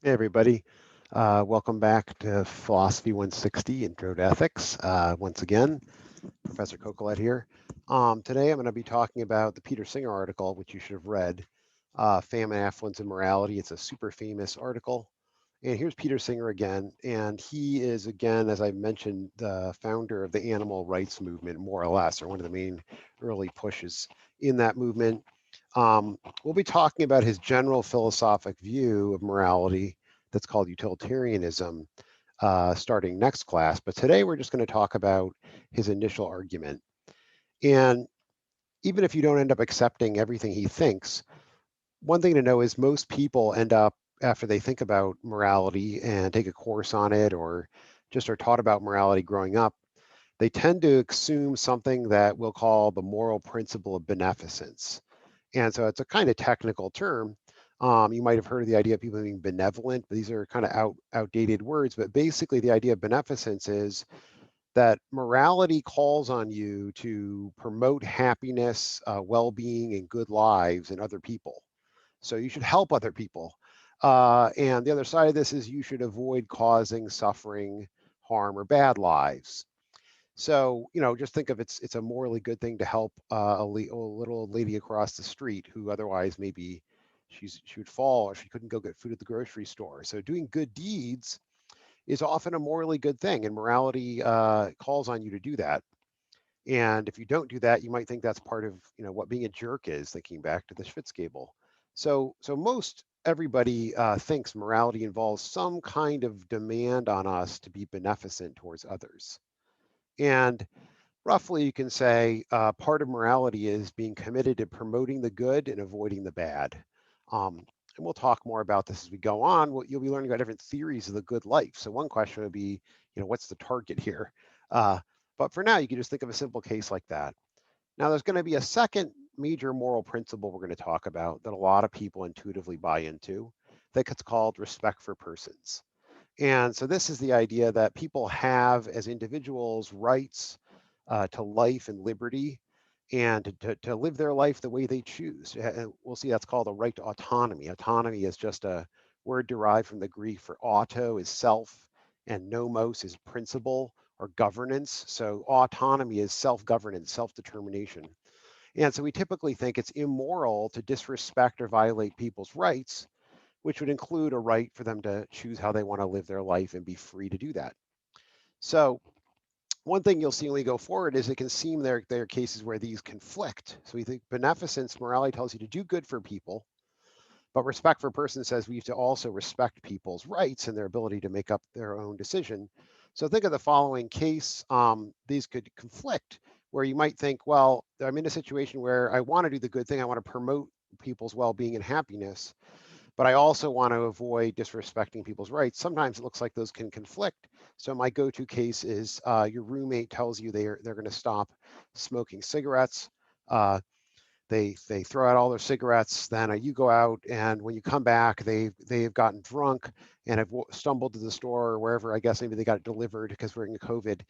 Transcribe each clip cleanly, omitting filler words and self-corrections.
Hey, everybody. Welcome back to Philosophy 160 Intro to Ethics. Once again, Professor Cocolet here. Today, I'm going to be talking about the Peter Singer article, which you should have read, Famine, Affluence, and Morality. It's a super famous article. And here's Peter Singer again. And he is, again, as I mentioned, the founder of the animal rights movement, more or less, or one of the main early pushes in that movement. We'll be talking about his general philosophic view of morality that's called utilitarianism starting next class. But today we're just going to talk about his initial argument. And even if you don't end up accepting everything he thinks, one thing to know is most people end up, after they think about morality and take a course on it or just are taught about morality growing up, they tend to assume something that we'll call the moral principle of beneficence. And so it's a kind of technical term. You might have heard of the idea of people being benevolent, but these are kind of outdated words. But basically, the idea of beneficence is that morality calls on you to promote happiness, well-being, and good lives in other people. So you should help other people. And the other side of this is you should avoid causing suffering, harm, or bad lives. So, just think of it's a morally good thing to help a little lady across the street who otherwise maybe she would fall or she couldn't go get food at the grocery store. So doing good deeds is often a morally good thing, and morality calls on you to do that. And if you don't do that, you might think that's part of what being a jerk is. Thinking back to the Schwitzgebel. So most everybody thinks morality involves some kind of demand on us to be beneficent towards others. And roughly, you can say part of morality is being committed to promoting the good and avoiding the bad. And we'll talk more about this as we go on. You'll be learning about different theories of the good life. So one question would be, what's the target here? Uh, but for now, you can just think of a simple case like that. Now, there's going to be a second major moral principle we're going to talk about that a lot of people intuitively buy into. That's called respect for persons. And so this is the idea that people have as individuals rights to life and liberty and to live their life the way they choose. And we'll see that's called a right to autonomy. Autonomy is just a word derived from the Greek for auto is self and nomos is principle or governance. So autonomy is self-governance, self-determination. And so we typically think it's immoral to disrespect or violate people's rights, which would include a right for them to choose how they want to live their life and be free to do that. So one thing you'll see when we go forward is it can seem there are cases where these conflict. So we think beneficence, morality tells you to do good for people, but respect for person says we have to also respect people's rights and their ability to make up their own decision. So think of the following case. These could conflict where you might think, well, I'm in a situation where I want to do the good thing. I want to promote people's well-being and happiness, but I also want to avoid disrespecting people's rights. Sometimes it looks like those can conflict. So my go-to case is your roommate tells you they're going to stop smoking cigarettes. Uh, they throw out all their cigarettes. Then you go out, and when you come back, they've gotten drunk and have stumbled to the store or wherever. I guess maybe they got it delivered because we're in COVID,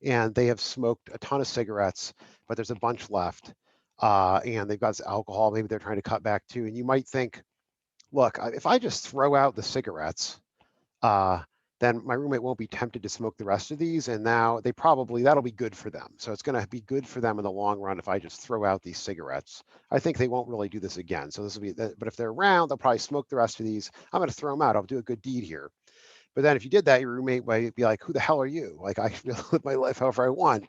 and they have smoked a ton of cigarettes, but there's a bunch left, and they've got alcohol. Maybe they're trying to cut back too. And you might think, look, if I just throw out the cigarettes, uh, then my roommate won't be tempted to smoke the rest of these. And now that'll be good for them. So it's going to be good for them in the long run if I just throw out these cigarettes. I think they won't really do this again. So this will be, but if they're around, they'll probably smoke the rest of these. I'm going to throw them out. I'll do a good deed here. But then if you did that, your roommate might be like, who the hell are you? Like, I should live my life however I want.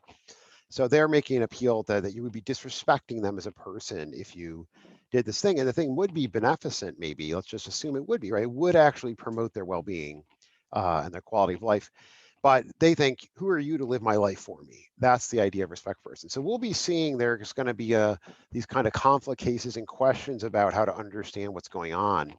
So they're making an appeal that you would be disrespecting them as a person if you did this thing. And the thing would be beneficent, maybe. Let's just assume it would be, right? It would actually promote their well being and their quality of life. But they think, who are you to live my life for me? That's the idea of respect for person. So we'll be seeing there's going to be these kind of conflict cases and questions about how to understand what's going on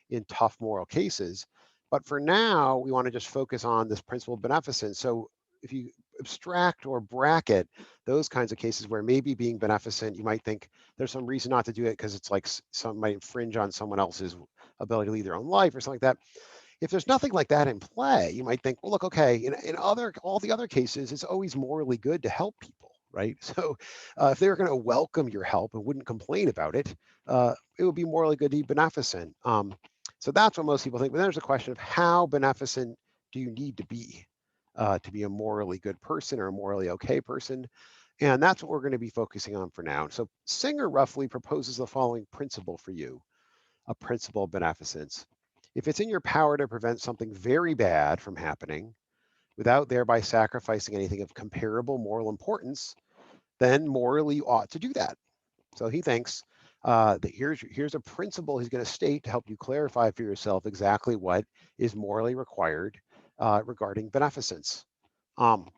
in tough moral cases. But for now, we want to just focus on this principle of beneficence. So if you abstract or bracket those kinds of cases where maybe being beneficent, you might think there's some reason not to do it because it's like some might infringe on someone else's ability to lead their own life or something like that. If there's nothing like that in play, you might think, well, look, okay, in all the other cases, it's always morally good to help people, right? So if they were going to welcome your help and wouldn't complain about it, it would be morally good to be beneficent. So that's what most people think. But there's a question of how beneficent do you need to be a morally good person or a morally okay person? And that's what we're going to be focusing on for now. So Singer roughly proposes the following principle for you, a principle of beneficence. If it's in your power to prevent something very bad from happening without thereby sacrificing anything of comparable moral importance, then morally you ought to do that. So he thinks that here's a principle he's going to state to help you clarify for yourself exactly what is morally required regarding beneficence. Um,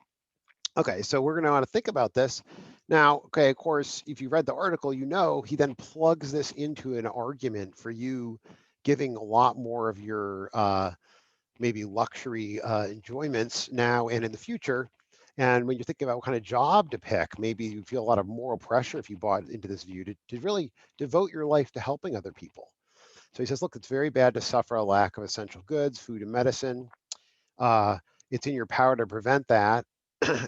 okay, so we're going to want to think about this. Now, okay, of course, if you read the article, you know he then plugs this into an argument for you giving a lot more of your maybe luxury enjoyments now and in the future. And when you're thinking about what kind of job to pick, maybe you feel a lot of moral pressure if you bought into this view to really devote your life to helping other people. So he says, look, it's very bad to suffer a lack of essential goods, food and medicine. Uh, it's in your power to prevent that.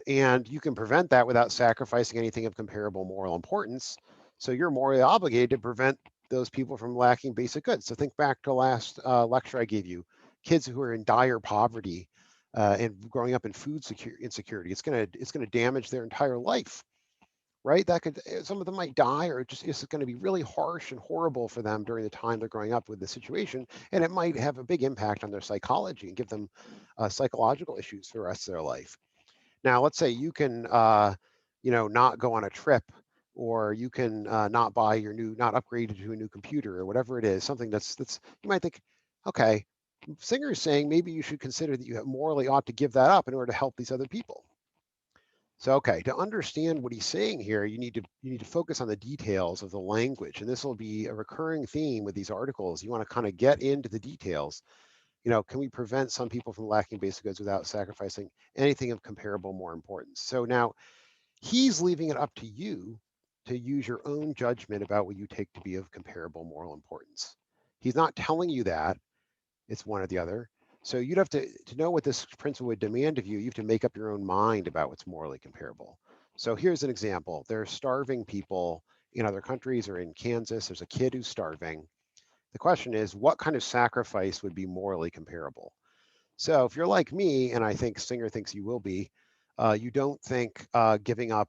And you can prevent that without sacrificing anything of comparable moral importance. So you're morally obligated to prevent those people from lacking basic goods. So think back to last lecture I gave you, kids who are in dire poverty and growing up in insecurity. It's gonna damage their entire life, right? That could some of them might die, or just it's going to be really harsh and horrible for them during the time they're growing up with the situation, and it might have a big impact on their psychology and give them psychological issues for the rest of their life. Now, let's say you can, not go on a trip, or you can not buy not upgrade to a new computer, or whatever it is. Something that's you might think, okay, Singer is saying maybe you should consider that you morally ought to give that up in order to help these other people. So, okay, to understand what he's saying here, you need to focus on the details of the language, and this will be a recurring theme with these articles. You want to kind of get into the details. Can we prevent some people from lacking basic goods without sacrificing anything of comparable more importance? So now he's leaving it up to you to use your own judgment about what you take to be of comparable moral importance. He's not telling you that it's one or the other. So you'd have to know what this principle would demand of you. You have to make up your own mind about what's morally comparable. So here's an example. There are starving people in other countries, or in Kansas. There's a kid who's starving. The question is, what kind of sacrifice would be morally comparable? So if you're like me, and I think Singer thinks you will be, you don't think giving up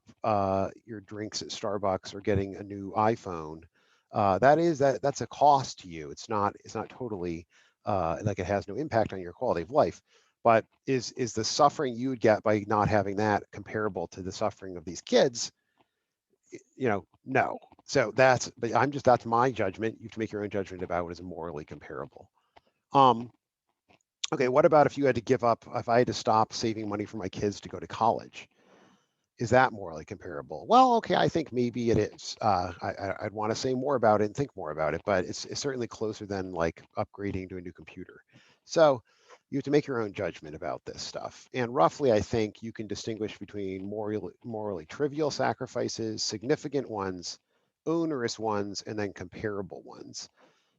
your drinks at Starbucks or getting a new iPhone, that's a cost to you. It's not totally like it has no impact on your quality of life. But is the suffering you would get by not having that comparable to the suffering of these kids? No. So that's my judgment. You have to make your own judgment about what is morally comparable. Um, Okay, what about if you had to give up, if I had to stop saving money for my kids to go to college? Is that morally comparable? Well, okay, I think maybe it is. I'd want to say more about it and think more about it, but it's certainly closer than like upgrading to a new computer. So you have to make your own judgment about this stuff. And roughly, I think you can distinguish between morally trivial sacrifices, significant ones, onerous ones, and then comparable ones.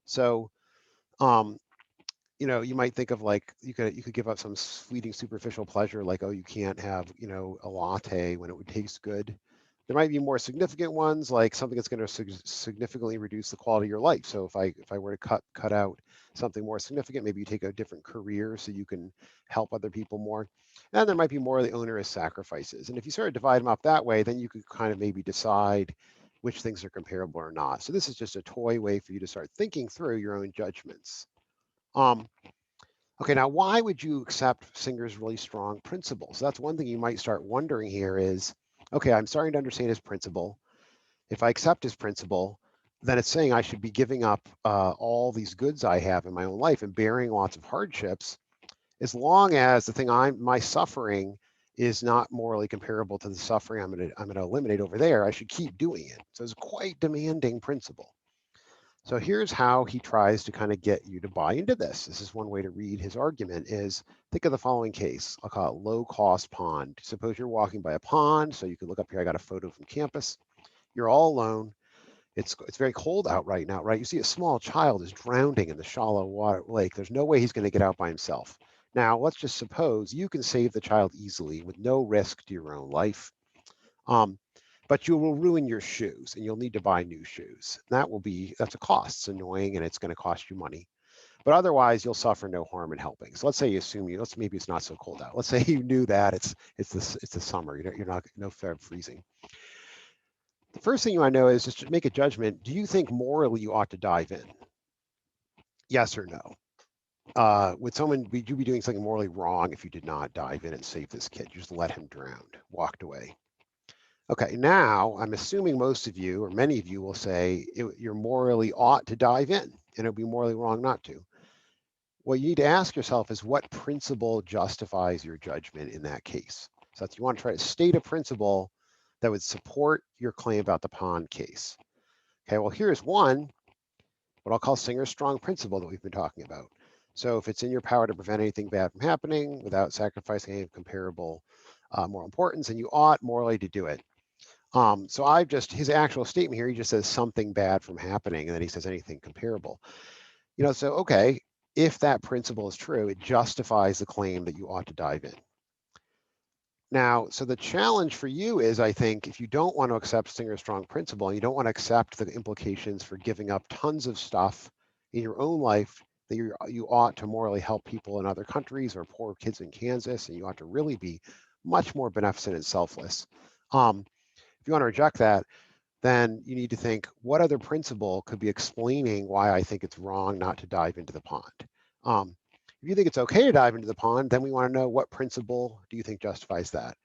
So, um, you might think of like you could give up some fleeting superficial pleasure, like, oh, you can't have, a latte when it would taste good. There might be more significant ones, like something that's going to significantly reduce the quality of your life. So if I were to cut out something more significant, maybe you take a different career so you can help other people more. And there might be more of the onerous sacrifices. And if you sort of divide them up that way, then you could kind of maybe decide which things are comparable or not. So this is just a toy way for you to start thinking through your own judgments. Um, Okay, now why would you accept Singer's really strong principles? That's one thing you might start wondering here is, okay, I'm starting to understand his principle. If I accept his principle, then it's saying I should be giving up all these goods I have in my own life and bearing lots of hardships, as long as the thing my suffering is not morally comparable to the suffering I'm gonna eliminate over there. I should keep doing it. So it's a quite demanding principle. So here's how he tries to kind of get you to buy into this. This is one way to read his argument is, think of the following case. I'll call it low cost pond. Suppose you're walking by a pond. So you can look up here. I got a photo from campus. You're all alone. It's very cold out right now, right? You see a small child is drowning in the shallow water lake. There's no way he's going to get out by himself. Now, let's just suppose you can save the child easily with no risk to your own life. Um, but you will ruin your shoes, and you'll need to buy new shoes. That's a cost. It's annoying, and it's going to cost you money. but otherwise you'll suffer no harm in helping. So let's say you assume maybe it's not so cold out. Let's say you knew that it's the summer. You're not no Feb freezing. The first thing you want to know is just to make a judgment. Do you think morally you ought to dive in? Yes or no? Would you be doing something morally wrong if you did not dive in and save this kid? You just let him drown, walked away. Okay, now I'm assuming most of you or many of you will say you're morally ought to dive in, and it would be morally wrong not to. What you need to ask yourself is what principle justifies your judgment in that case. So that's, you want to try to state a principle that would support your claim about the pond case. Okay, well, here's one, what I'll call Singer's strong principle that we've been talking about. So if it's in your power to prevent anything bad from happening without sacrificing any comparable moral importance, then you ought morally to do it. So his actual statement here, he just says something bad from happening, and then he says anything comparable. So, okay, if that principle is true, it justifies the claim that you ought to dive in. Now, so the challenge for you is, I think, if you don't want to accept Singer's strong principle, and you don't want to accept the implications for giving up tons of stuff in your own life that you ought to morally help people in other countries or poor kids in Kansas, and you ought to really be much more beneficent and selfless. If you want to reject that, then you need to think, what other principle could be explaining why I think it's wrong not to dive into the pond? If you think it's okay to dive into the pond, then we want to know, what principle do you think justifies that?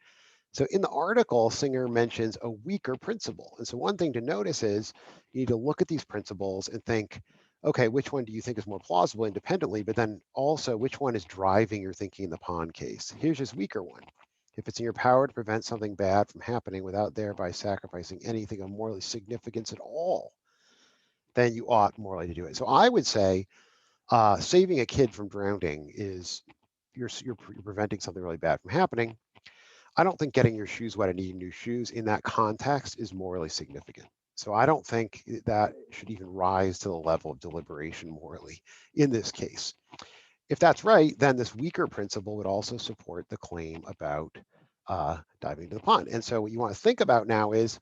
So in the article, Singer mentions a weaker principle. And so one thing to notice is you need to look at these principles and think, okay, which one do you think is more plausible independently, but then also which one is driving your thinking in the pond case? Here's his weaker one. If it's in your power to prevent something bad from happening without thereby sacrificing anything of moral significance at all, then you ought morally to do it. So I would say saving a kid from drowning is you're preventing something really bad from happening. I don't think getting your shoes wet and needing new shoes in that context is morally significant. So I don't think that should even rise to the level of deliberation morally in this case. If that's right, then this weaker principle would also support the claim about diving into the pond. And so what you want to think about now is,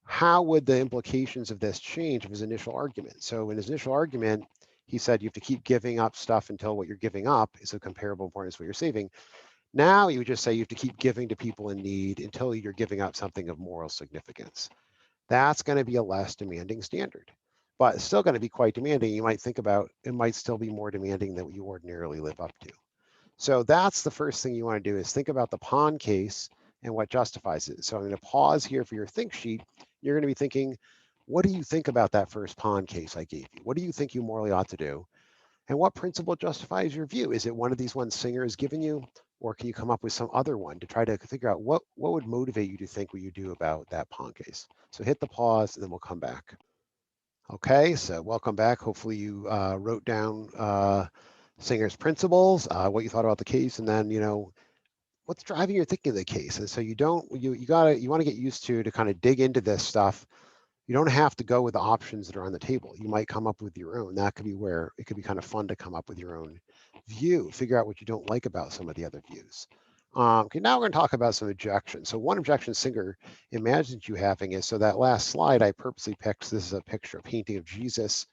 how would the implications of this change of his initial argument? So in his initial argument, he said you have to keep giving up stuff until what you're giving up is of comparable importance to what you're saving. Now you would just say you have to keep giving to people in need until you're giving up something of moral significance. That's going to be a less demanding standard, but it's still going to be quite demanding. You might think about, it might still be more demanding than what you ordinarily live up to. So that's the first thing you want to do, is think about the pond case and what justifies it. So I'm going to pause here for your think sheet. You're going to be thinking, what do you think about that first pond case I gave you? What do you think you morally ought to do? And what principle justifies your view? Is it one of these ones Singer has given you, or can you come up with some other one to try to figure out what would motivate you to think what you do about that pond case? So hit the pause, and then we'll come back. Okay, so welcome back. Hopefully you wrote down Singer's principles, what you thought about the case, and then what's driving your thinking of the case. And so you want to get used to kind of dig into this stuff. You don't have to go with the options that are on the table. You might come up with your own. That could be where it could be kind of fun to come up with your own view, figure out what you don't like about some of the other views. Okay, now we're going to talk about some objections. So one objection Singer imagines you having is, so that last slide I purposely picked, this is a picture, a painting of Jesus.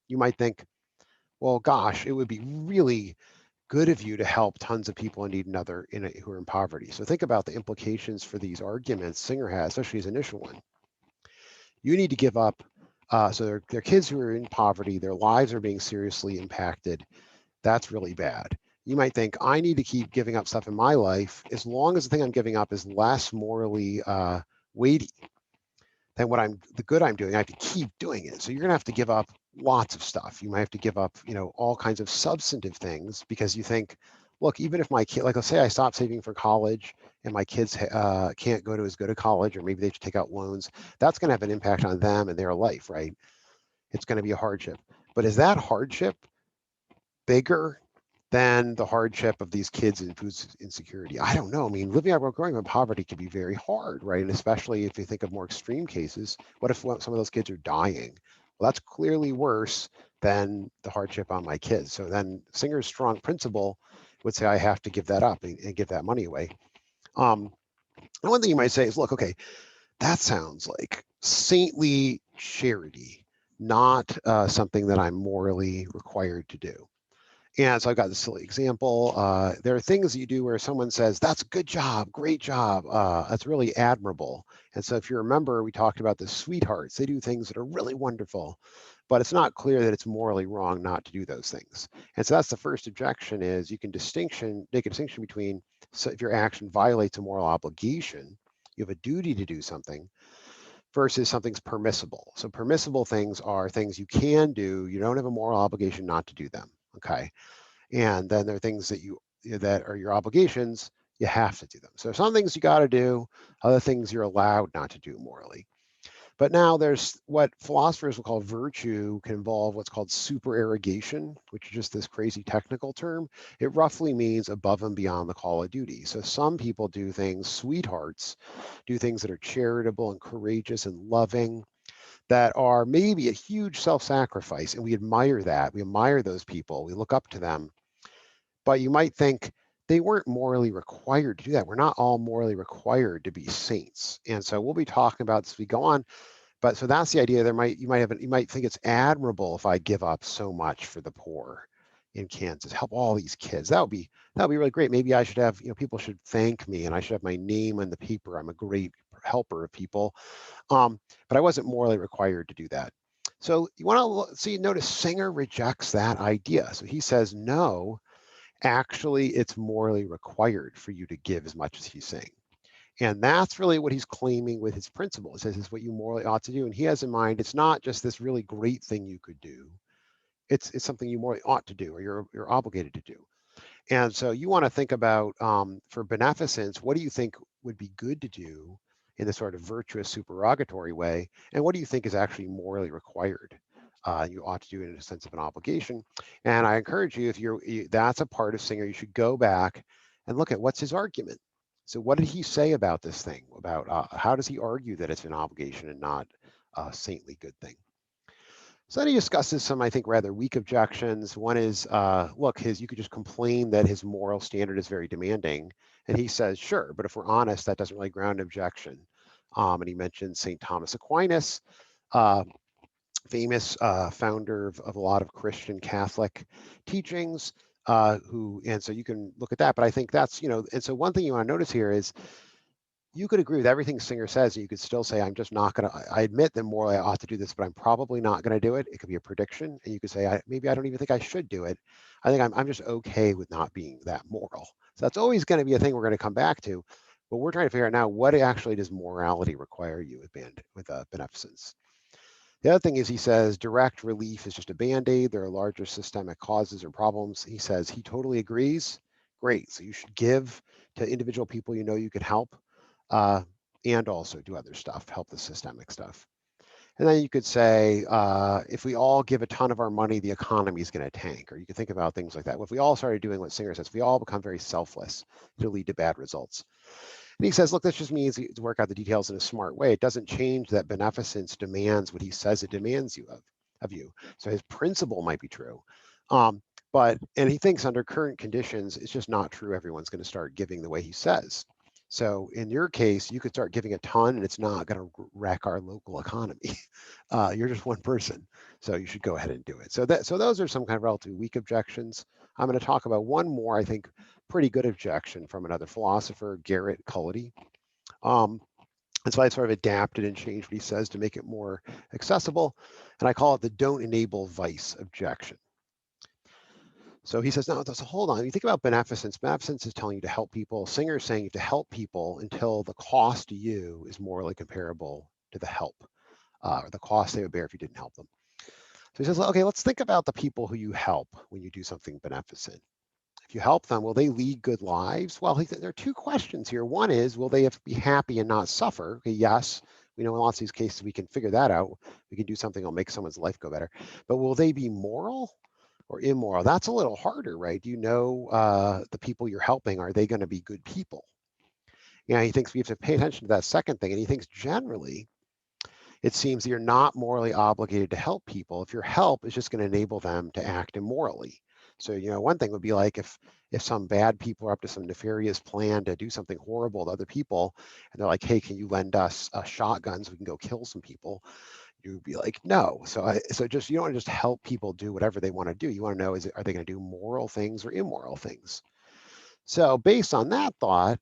You might think, well, gosh, it would be really good of you to help tons of people in need who are in poverty. So think about the implications for these arguments Singer has, especially his initial one. You need to give up. So they're kids who are in poverty, their lives are being seriously impacted. That's really bad. You might think, I need to keep giving up stuff in my life as long as the thing I'm giving up is less morally weighty than the good I'm doing. I have to keep doing it. So you're going to have to give up lots of stuff. You might have to give up, all kinds of substantive things, because you think, look, even if my kid, like let's say I stop saving for college and my kids can't go to as good a college, or maybe they should take out loans, that's going to have an impact on them and their life, right? It's going to be a hardship. But is that hardship bigger than the hardship of these kids in food insecurity? I don't know. I mean, growing up in poverty can be very hard, right? And especially if you think of more extreme cases, what if some of those kids are dying? Well, that's clearly worse than the hardship on my kids. So then Singer's strong principle would say I have to give that up and give that money away. And one thing you might say is, look, okay, that sounds like saintly charity, not something that I'm morally required to do. And so I've got this silly example. There are things that you do where someone says, that's a good job, great job, that's really admirable. And so if you remember, we talked about the sweethearts. They do things that are really wonderful, but it's not clear that it's morally wrong not to do those things. And so that's the first objection is you can make a distinction between, so if your action violates a moral obligation, you have a duty to do something, versus something's permissible. So permissible things are things you can do. You don't have a moral obligation not to do them. Okay. And then there are things that are your obligations. You have to do them. So some things you got to do, other things you're allowed not to do morally. But now there's what philosophers will call virtue can involve what's called supererogation, which is just this crazy technical term. It roughly means above and beyond the call of duty. So some people do things, sweethearts, do things that are charitable and courageous and loving, that are maybe a huge self-sacrifice. And we admire that. We admire those people. We look up to them. But you might think they weren't morally required to do that. We're not all morally required to be saints. And so we'll be talking about this as we go on. But so that's the idea. You might think it's admirable if I give up so much for the poor in Kansas, help all these kids. That would be really great. Maybe I should have, people should thank me and I should have my name in the paper. I'm a great helper of people. But I wasn't morally required to do that. So you want to see, notice Singer rejects that idea. So he says, no, actually, it's morally required for you to give as much as he's saying. And that's really what he's claiming with his principle. It says it's what you morally ought to do. And he has in mind, it's not just this really great thing you could do. It's something you morally ought to do or you're obligated to do. And so you want to think about for beneficence, what do you think would be good to do in this sort of virtuous supererogatory way? And what do you think is actually morally required? You ought to do it in a sense of an obligation. And I encourage you, that's a part of Singer, you should go back and look at what's his argument. So what did he say about this thing? About how does he argue that it's an obligation and not a saintly good thing? So then he discusses some, I think, rather weak objections. One is, look, you could just complain that his moral standard is very demanding. And he says, sure, but if we're honest, that doesn't really ground objection. And he mentions St. Thomas Aquinas, uh, famous founder of a lot of Christian Catholic teachings, and so you can look at that. But I think that's, and so one thing you want to notice here is you could agree with everything Singer says, and you could still say, I'm just not going to, I admit that morally I ought to do this, but I'm probably not going to do it. It could be a prediction. And you could say, maybe I don't even think I should do it. I think I'm just okay with not being that moral. So that's always going to be a thing we're going to come back to. But we're trying to figure out now, what actually does morality require you with beneficence? The other thing is he says direct relief is just a Band-Aid. There are larger systemic causes or problems. He says he totally agrees. Great. So you should give to individual people you know you could help, and also do other stuff, help the systemic stuff. And then you could say, if we all give a ton of our money, the economy is going to tank. Or you could think about things like that. Well, if we all started doing what Singer says, if we all become very selfless, it'll lead to bad results. And he says, look, this just means to work out the details in a smart way. It doesn't change that beneficence demands what he says it demands of you. So his principle might be true. And he thinks under current conditions, it's just not true. Everyone's going to start giving the way he says. So in your case, you could start giving a ton and it's not going to wreck our local economy. You're just one person. So you should go ahead and do it. So those are some kind of relatively weak objections. I'm going to talk about one more, I think, pretty good objection from another philosopher, Garrett Cullity. And so I sort of adapted and changed what he says to make it more accessible. And I call it the don't enable vice objection. So he says, no, hold on. You think about beneficence. Beneficence is telling you to help people. Singer is saying you to help people until the cost to you is morally comparable to the help, or the cost they would bear if you didn't help them. So he says, okay, let's think about the people who you help when you do something beneficent. If you help them, will they lead good lives? Well, there are two questions here. One is, will they be happy and not suffer? Okay, yes, we know in lots of these cases we can figure that out. We can do something that'll make someone's life go better. But will they be moral or immoral? That's a little harder, right? You know, the people you're helping, are they going to be good people? Yeah, he thinks we have to pay attention to that second thing. And he thinks generally, it seems that you're not morally obligated to help people if your help is just going to enable them to act immorally. So, one thing would be like if some bad people are up to some nefarious plan to do something horrible to other people, and they're like, hey, can you lend us a shotgun so we can go kill some people? You'd be like, no. So just, you don't want to just help people do whatever they want to do. You want to know, are they going to do moral things or immoral things? So based on that thought,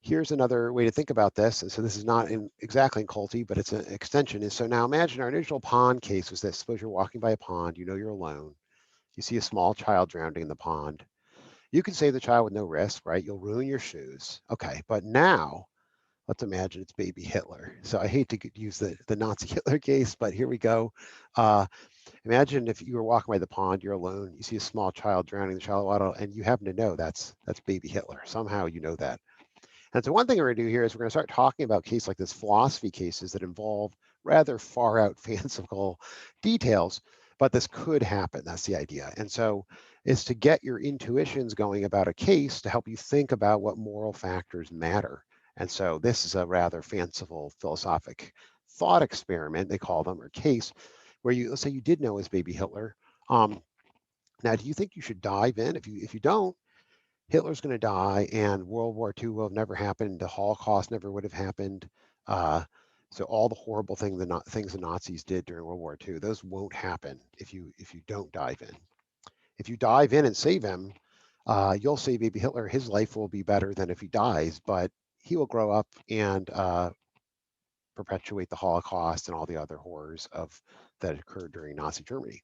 here's another way to think about this. And so this is not exactly in culty, but it's an extension. Is so now imagine our initial pond case was this. Suppose you're walking by a pond, you know you're alone. You see a small child drowning in the pond. You can save the child with no risk, right? You'll ruin your shoes. Okay, but now let's imagine it's baby Hitler. So I hate to use the Nazi Hitler case, but here we go. Uh, Imagine if you were walking by the pond, you're alone, you see a small child drowning in the shallow water, and you happen to know that's baby Hitler. Somehow you know that. And so one thing we're going to do here is we're going to start talking about cases like this, philosophy cases that involve rather far out fanciful details, but this could happen. That's the idea. And so it's to get your intuitions going about a case to help you think about what moral factors matter. And so this is a rather fanciful philosophic thought experiment, they call them, or case, where let's say you did know it was baby Hitler. Now, do you think you should dive in? If you don't, Hitler's going to die, and World War II will have never happened. The Holocaust never would have happened. Uh, so all the horrible things the Nazis did during World War II, those won't happen if you don't dive in. If you dive in and save him, you'll save baby Hitler. His life will be better than if he dies, but he will grow up and perpetuate the Holocaust and all the other horrors that occurred during Nazi Germany.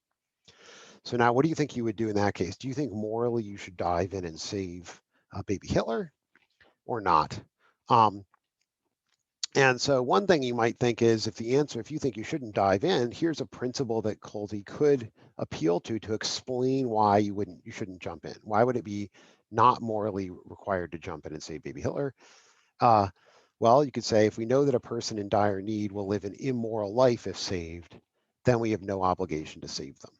So now, what do you think you would do in that case? Do you think morally you should dive in and save baby Hitler or not? And so one thing you might think is, if you think you shouldn't dive in, here's a principle that Colty could appeal to explain why you shouldn't jump in. Why would it be not morally required to jump in and save baby Hitler? Well, you could say, if we know that a person in dire need will live an immoral life if saved, then we have no obligation to save them.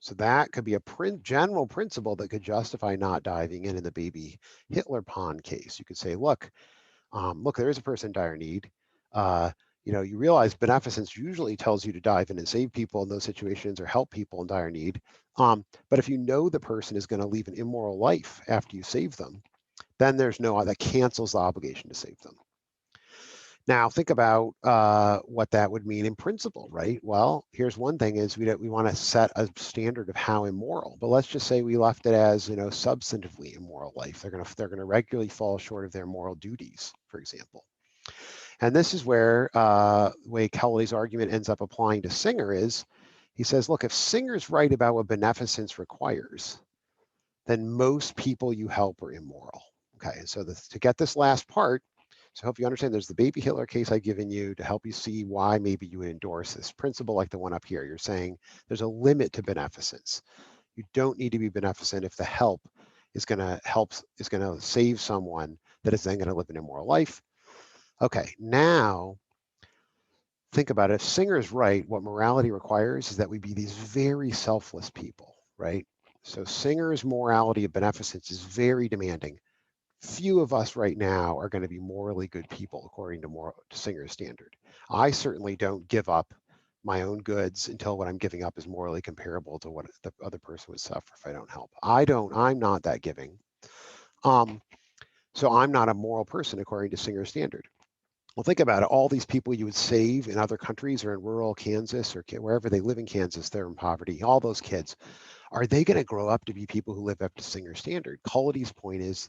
So that could be a general principle that could justify not diving in the baby Hitler pond case. You could say, look, there is a person in dire need. You realize beneficence usually tells you to dive in and save people in those situations or help people in dire need. But if you know the person is going to leave an immoral life after you save them, then that cancels the obligation to save them. Now, think about what that would mean in principle, right? Well, here's one thing: is we want to set a standard of how immoral. But let's just say we left it as substantively immoral life. They're gonna regularly fall short of their moral duties, for example. And this is where the way Kelly's argument ends up applying to Singer is, he says, look, if Singer's right about what beneficence requires, then most people you help are immoral. Okay, so to get this last part. So I hope you understand there's the baby Hitler case I've given you to help you see why maybe you would endorse this principle like the one up here. You're saying there's a limit to beneficence. You don't need to be beneficent if the help is going to save someone that is then going to live an immoral life. Okay, now think about it. If Singer is right, what morality requires is that we be these very selfless people, right? So Singer's morality of beneficence is very demanding. Few of us right now are going to be morally good people according to Singer's standard. I certainly don't give up my own goods until what I'm giving up is morally comparable to what the other person would suffer if I don't help. I'm not that giving. So I'm not a moral person according to Singer's standard. Well, think about it. All these people you would save in other countries or in rural Kansas or wherever they live in Kansas, they're in poverty. All those kids, are they going to grow up to be people who live up to Singer's standard? Cullity's point is,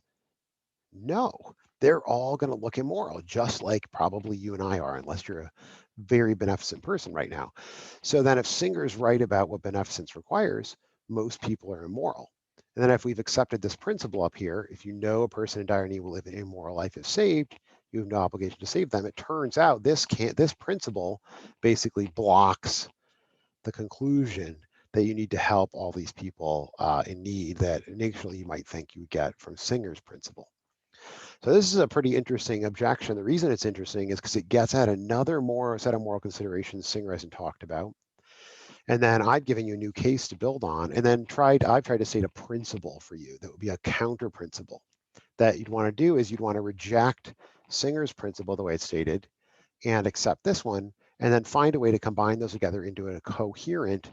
no, they're all going to look immoral, just like probably you and I are, unless you're a very beneficent person right now. So then if Singer's right about what beneficence requires, most people are immoral. And then if we've accepted this principle up here, if you know a person in dire need will live an immoral life if saved, you have no obligation to save them. It turns out this principle basically blocks the conclusion that you need to help all these people in need that initially you might think you would get from Singer's principle. So this is a pretty interesting objection. The reason it's interesting is because it gets at another set of moral considerations Singer hasn't talked about. And then I've given you a new case to build on, and then I've tried to state a principle for you that would be a counter principle. That you'd want to do is you'd want to reject Singer's principle the way it's stated and accept this one, and then find a way to combine those together into a coherent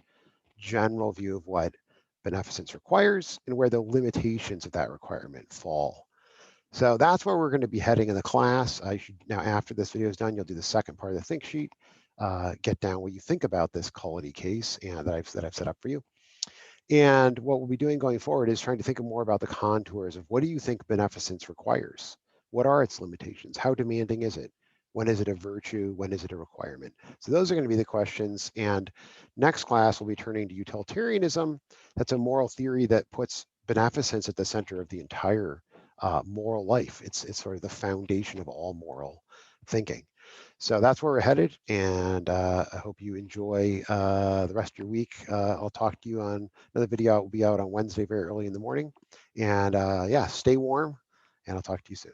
general view of what beneficence requires and where the limitations of that requirement fall. So that's where we're going to be heading in the class. Now, after this video is done, you'll do the second part of the think sheet. get down what you think about this quality case and that I've set up for you. And what we'll be doing going forward is trying to think more about the contours of what do you think beneficence requires? What are its limitations? How demanding is it? When is it a virtue? When is it a requirement? So those are going to be the questions. And next class, we'll be turning to utilitarianism. That's a moral theory that puts beneficence at the center of the entire moral life. It's sort of the foundation of all moral thinking. So that's where we're headed, and I hope you enjoy the rest of your week. I'll talk to you on another video. It will be out on Wednesday very early in the morning. And yeah, stay warm, and I'll talk to you soon.